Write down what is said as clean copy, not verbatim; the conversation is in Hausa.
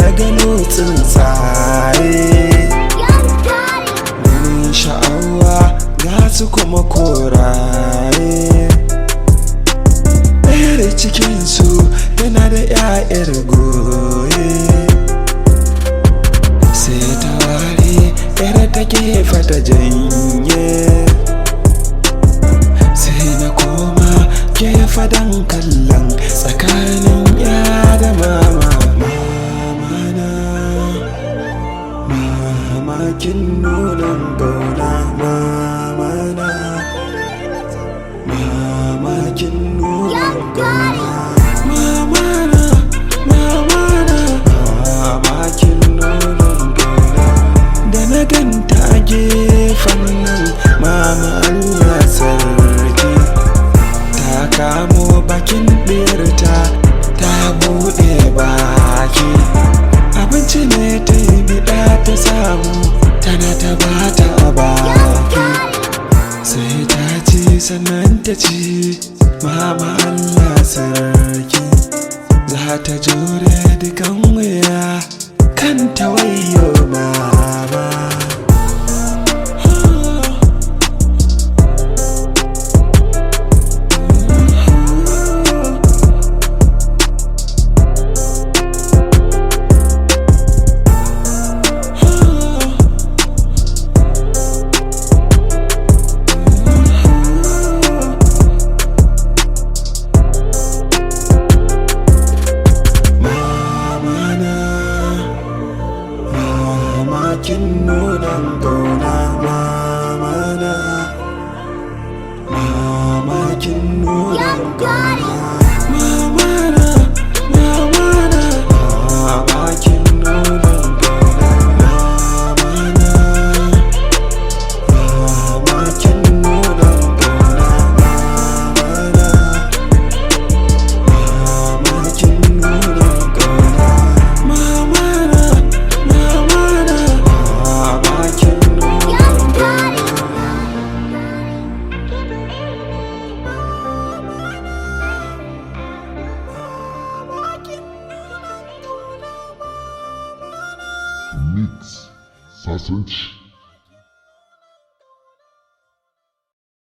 na gano tsuntsaye ganin sha'awa ga su kuma koraye. Ɗaya da cikinsu yana da 'ya'yar goye, sai ta ware 'yar ta gefe ta janye, sai na koma gefe don kallon tsakanin ya da mama. Mamakin nunan gauna mamana, mamakin nunan gauna mamana, mamana, mamakin nunan gauna. Da na ganta a gefen nan mama Allah sarki, ta kamo bakin ɗiyarta ta buɗe baki, abinci ne ta yi biɗa ta samu tana ta bata a baki, sai ta ci sannan ta ci. Mama Allah sarki za ta jure dukan wuya kan ta wayo mama. Mamakin nunan gauna mamana, mamakin nunan gauna mamana, mamana, mamakin nunan gauna mamana, mamakin nunan gauna mamana, mamakin nunan gauna mamana. Mix Sasanci.